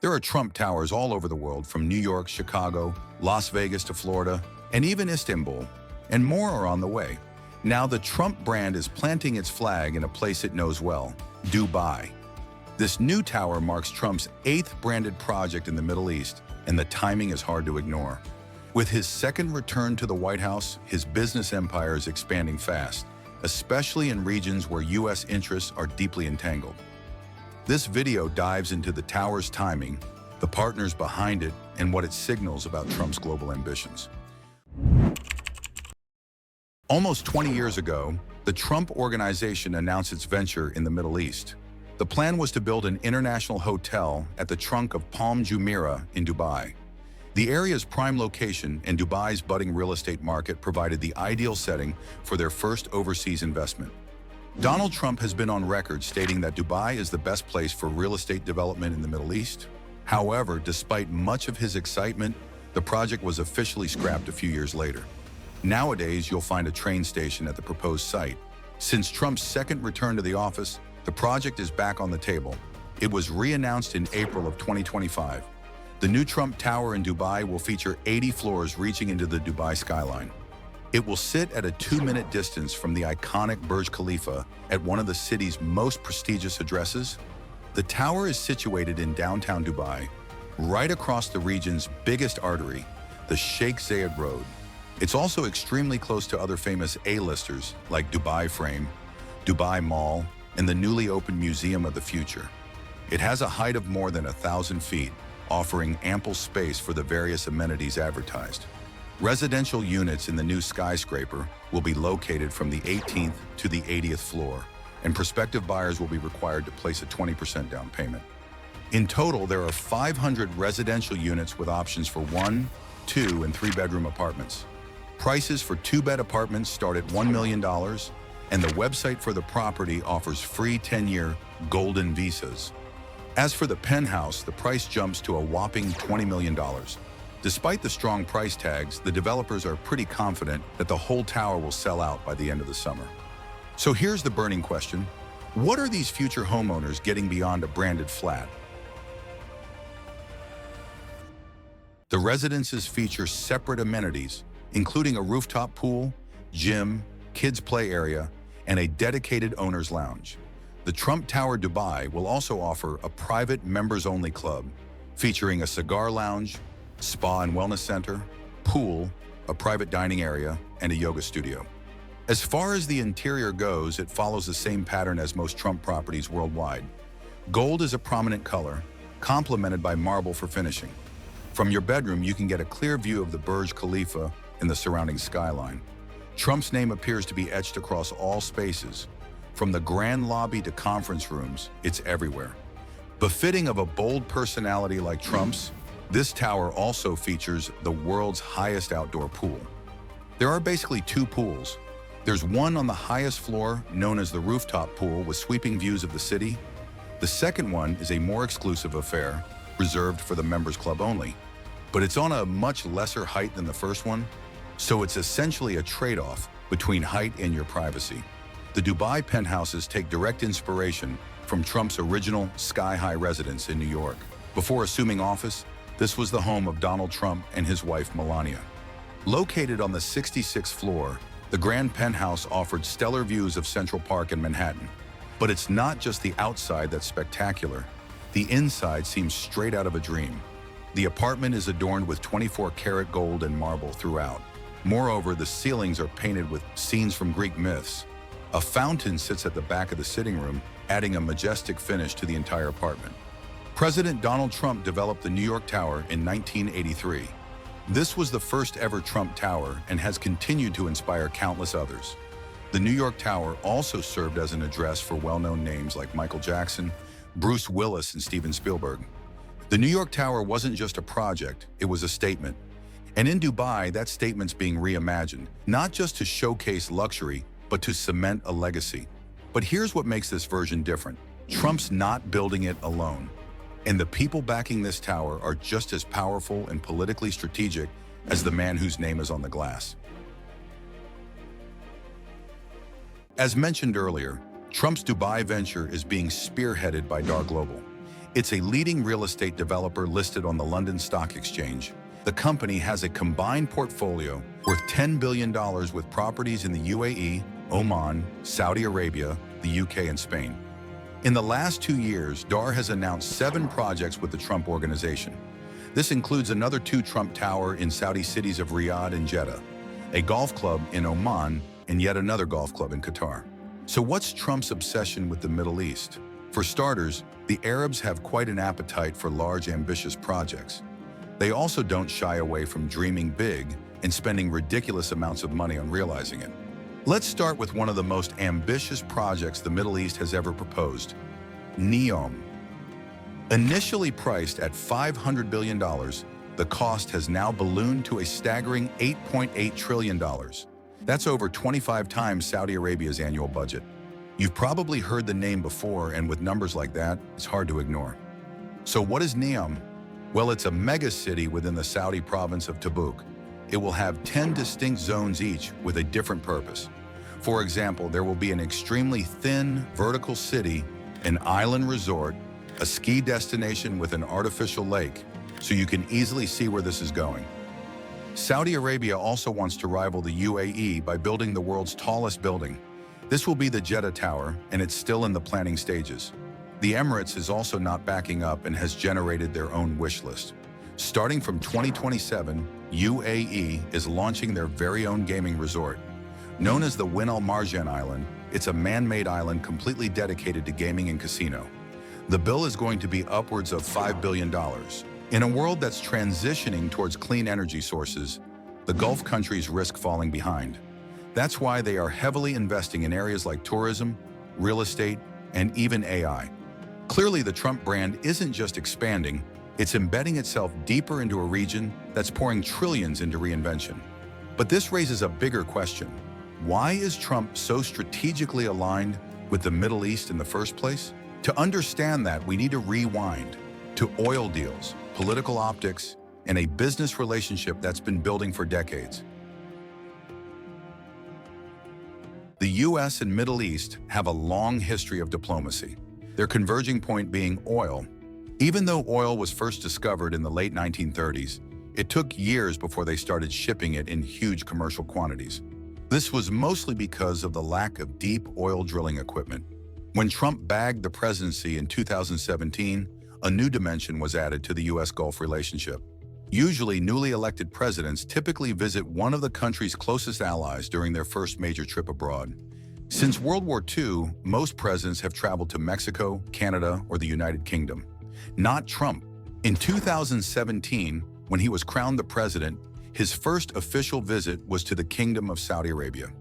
There are Trump towers all over the world, from New York, Chicago, Las Vegas to Florida, and even Istanbul, and more are on the way. Now the Trump brand is planting its flag in a place it knows well, Dubai. This new tower marks Trump's 8th branded project in the Middle East, and the timing is hard to ignore. With his second return to the White House, his business empire is expanding fast, especially in regions where U.S. interests are deeply entangled. This video dives into the tower's timing, the partners behind it, and what it signals about Trump's global ambitions. Almost 20 years ago, the Trump Organization announced its venture in the Middle East. The plan was to build an international hotel at the trunk of Palm Jumeirah in Dubai. The area's prime location and Dubai's budding real estate market provided the ideal setting for their first overseas investment. Donald Trump has been on record stating that Dubai is the best place for real estate development in the Middle East. However, despite much of his excitement, the project was officially scrapped a few years later. Nowadays, you'll find a train station at the proposed site. Since Trump's second return to the office, the project is back on the table. It was re-announced in April of 2025. The new Trump Tower in Dubai will feature 80 floors reaching into the Dubai skyline. It will sit at a 2-minute distance from the iconic Burj Khalifa at one of the city's most prestigious addresses. The tower is situated in downtown Dubai, right across the region's biggest artery, the Sheikh Zayed Road. It's also extremely close to other famous A-listers like Dubai Frame, Dubai Mall, and the newly opened Museum of the Future. It has a height of more than 1,000 feet, offering ample space for the various amenities advertised. Residential units in the new skyscraper will be located from the 18th to the 80th floor, and prospective buyers will be required to place a 20% down payment. In total, there are 500 residential units with options for 1, 2, and 3-bedroom apartments. Prices for 2-bed apartments start at $1 million, and the website for the property offers free 10-year golden visas. As for the penthouse, the price jumps to a whopping $20 million. Despite the strong price tags, the developers are pretty confident that the whole tower will sell out by the end of the summer. So here's the burning question. What are these future homeowners getting beyond a branded flat? The residences feature separate amenities, including a rooftop pool, gym, kids' play area, and a dedicated owner's lounge. The Trump Tower Dubai will also offer a private members-only club, featuring a cigar lounge, spa and wellness center, pool, a private dining area, and a yoga studio. As far as the interior goes, it follows the same pattern as most Trump properties worldwide. Gold is a prominent color, complemented by marble for finishing. From your bedroom, you can get a clear view of the Burj Khalifa and the surrounding skyline. Trump's name appears to be etched across all spaces. From the grand lobby to conference rooms, it's everywhere. Befitting of a bold personality like Trump's, this tower also features the world's highest outdoor pool. There are basically 2 pools. There's one on the highest floor, known as the rooftop pool, with sweeping views of the city. The second one is a more exclusive affair, reserved for the members club only. But it's on a much lesser height than the first one, so it's essentially a trade-off between height and your privacy. The Dubai penthouses take direct inspiration from Trump's original sky-high residence in New York. Before assuming office, this was the home of Donald Trump and his wife, Melania. Located on the 66th floor, the grand penthouse offered stellar views of Central Park and Manhattan. But it's not just the outside that's spectacular. The inside seems straight out of a dream. The apartment is adorned with 24-karat gold and marble throughout. Moreover, the ceilings are painted with scenes from Greek myths. A fountain sits at the back of the sitting room, adding a majestic finish to the entire apartment. President Donald Trump developed the New York Tower in 1983. This was the first ever Trump Tower and has continued to inspire countless others. The New York Tower also served as an address for well-known names like Michael Jackson, Bruce Willis, and Steven Spielberg. The New York Tower wasn't just a project, it was a statement. And in Dubai, that statement's being reimagined, not just to showcase luxury, but to cement a legacy. But here's what makes this version different. Trump's not building it alone. And the people backing this tower are just as powerful and politically strategic as the man whose name is on the glass. As mentioned earlier, Trump's Dubai venture is being spearheaded by Dar Global. It's a leading real estate developer listed on the London Stock Exchange. The company has a combined portfolio worth $10 billion with properties in the UAE, Oman, Saudi Arabia, the UK, and Spain. In the last 2 years, Dar has announced 7 projects with the Trump Organization. This includes another 2 Trump Tower in Saudi cities of Riyadh and Jeddah, a golf club in Oman, and yet another golf club in Qatar. So what's Trump's obsession with the Middle East? For starters, the Arabs have quite an appetite for large, ambitious projects. They also don't shy away from dreaming big and spending ridiculous amounts of money on realizing it. Let's start with one of the most ambitious projects the Middle East has ever proposed, NEOM. Initially priced at $500 billion, the cost has now ballooned to a staggering $8.8 trillion. That's over 25 times Saudi Arabia's annual budget. You've probably heard the name before, and with numbers like that, it's hard to ignore. So what is NEOM? Well, it's a mega city within the Saudi province of Tabuk. It will have 10 distinct zones each with a different purpose. For example, there will be an extremely thin, vertical city, an island resort, a ski destination with an artificial lake, so you can easily see where this is going. Saudi Arabia also wants to rival the UAE by building the world's tallest building. This will be the Jeddah Tower, and it's still in the planning stages. The Emirates is also not backing up and has generated their own wish list. Starting from 2027, UAE is launching their very own gaming resort. Known as the Win Al Marjan Island, it's a man-made island completely dedicated to gaming and casino. The bill is going to be upwards of $5 billion. In a world that's transitioning towards clean energy sources, the Gulf countries risk falling behind. That's why they are heavily investing in areas like tourism, real estate, and even AI. Clearly, the Trump brand isn't just expanding, it's embedding itself deeper into a region that's pouring trillions into reinvention. But this raises a bigger question. Why is Trump so strategically aligned with the Middle East in the first place? To understand that, we need to rewind to oil deals, political optics, and a business relationship that's been building for decades. The US and Middle East have a long history of diplomacy, their converging point being oil. Even though oil was first discovered in the late 1930s, it took years before they started shipping it in huge commercial quantities. This was mostly because of the lack of deep oil drilling equipment. When Trump bagged the presidency in 2017, a new dimension was added to the US Gulf relationship. Usually, newly elected presidents typically visit one of the country's closest allies during their first major trip abroad. Since World War II, most presidents have traveled to Mexico, Canada, or the United Kingdom. Not Trump. In 2017, when he was crowned the president, his first official visit was to the Kingdom of Saudi Arabia.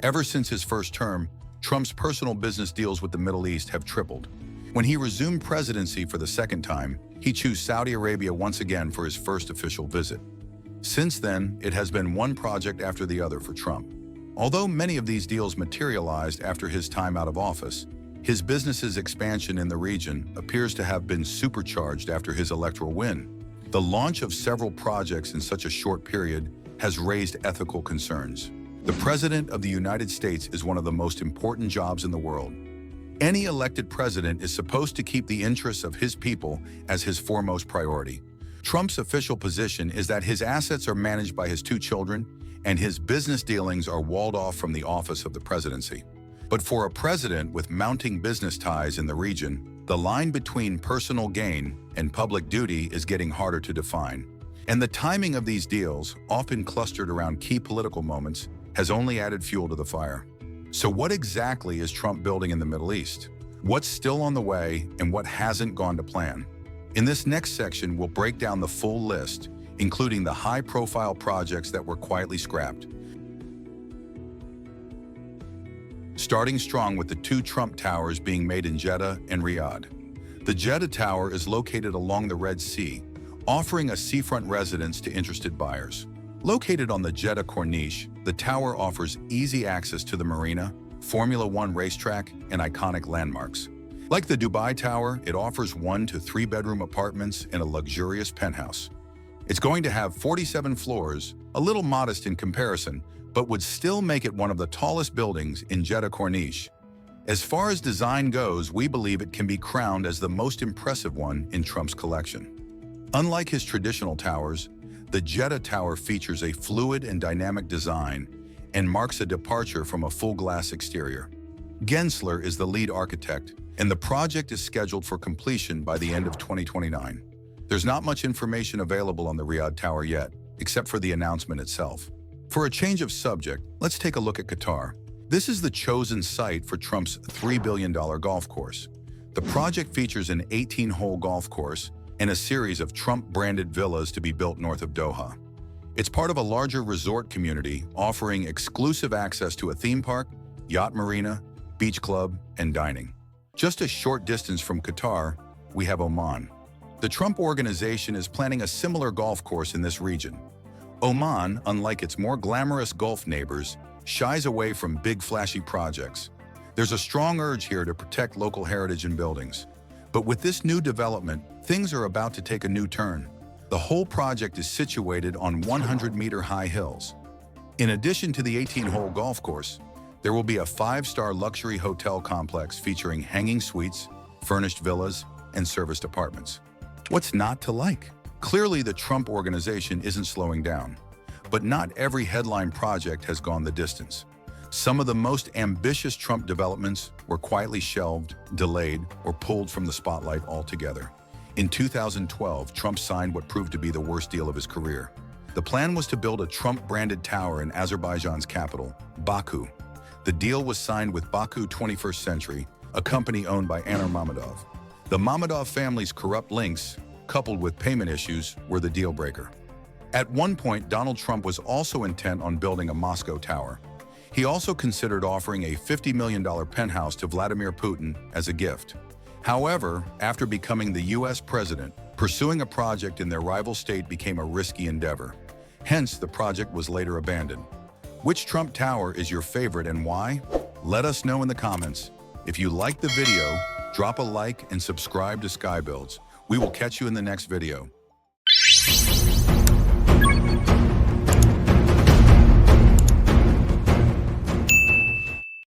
Ever since his first term, Trump's personal business deals with the Middle East have tripled. When he resumed presidency for the second time, he chose Saudi Arabia once again for his first official visit. Since then, it has been one project after the other for Trump. Although many of these deals materialized after his time out of office, his business's expansion in the region appears to have been supercharged after his electoral win. The launch of several projects in such a short period has raised ethical concerns. The President of the United States is one of the most important jobs in the world. Any elected president is supposed to keep the interests of his people as his foremost priority. Trump's official position is that his assets are managed by his 2 children, and his business dealings are walled off from the office of the presidency. But for a president with mounting business ties in the region, the line between personal gain and public duty is getting harder to define. And the timing of these deals, often clustered around key political moments, has only added fuel to the fire. So what exactly is Trump building in the Middle East? What's still on the way and what hasn't gone to plan? In this next section, we'll break down the full list, including the high-profile projects that were quietly scrapped. Starting strong with the 2 Trump Towers being made in Jeddah and Riyadh. The Jeddah Tower is located along the Red Sea, offering a seafront residence to interested buyers. Located on the Jeddah Corniche, the tower offers easy access to the marina, Formula One racetrack, and iconic landmarks. Like the Dubai Tower, it offers 1 to 3 bedroom apartments and a luxurious penthouse. It's going to have 47 floors, a little modest in comparison, but would still make it one of the tallest buildings in Jeddah Corniche. As far as design goes, we believe it can be crowned as the most impressive one in Trump's collection. Unlike his traditional towers, the Jeddah Tower features a fluid and dynamic design and marks a departure from a full-glass exterior. Gensler is the lead architect, and the project is scheduled for completion by the end of 2029. There's not much information available on the Riyadh Tower yet, except for the announcement itself. For a change of subject, let's take a look at Qatar. This is the chosen site for Trump's $3 billion golf course. The project features an 18-hole golf course and a series of Trump-branded villas to be built north of Doha. It's part of a larger resort community offering exclusive access to a theme park, yacht marina, beach club, and dining. Just a short distance from Qatar, we have Oman. The Trump Organization is planning a similar golf course in this region. Oman, unlike its more glamorous Gulf neighbors, shies away from big flashy projects. There's a strong urge here to protect local heritage and buildings. But with this new development, things are about to take a new turn. The whole project is situated on 100-meter-high hills. In addition to the 18-hole golf course, there will be a 5-star luxury hotel complex featuring hanging suites, furnished villas, and serviced apartments. What's not to like? Clearly, the Trump Organization isn't slowing down. But not every headline project has gone the distance. Some of the most ambitious Trump developments were quietly shelved, delayed, or pulled from the spotlight altogether. In 2012, Trump signed what proved to be the worst deal of his career. The plan was to build a Trump-branded tower in Azerbaijan's capital, Baku. The deal was signed with Baku 21st Century, a company owned by Anar Mammadov. The Mammadov family's corrupt links, coupled with payment issues, were the deal breaker. At one point, Donald Trump was also intent on building a Moscow tower. He also considered offering a $50 million penthouse to Vladimir Putin as a gift. However, after becoming the U.S. president, pursuing a project in their rival state became a risky endeavor. Hence, the project was later abandoned. Which Trump tower is your favorite and why? Let us know in the comments. If you liked the video, drop a like and subscribe to Skybuilds. We will catch you in the next video.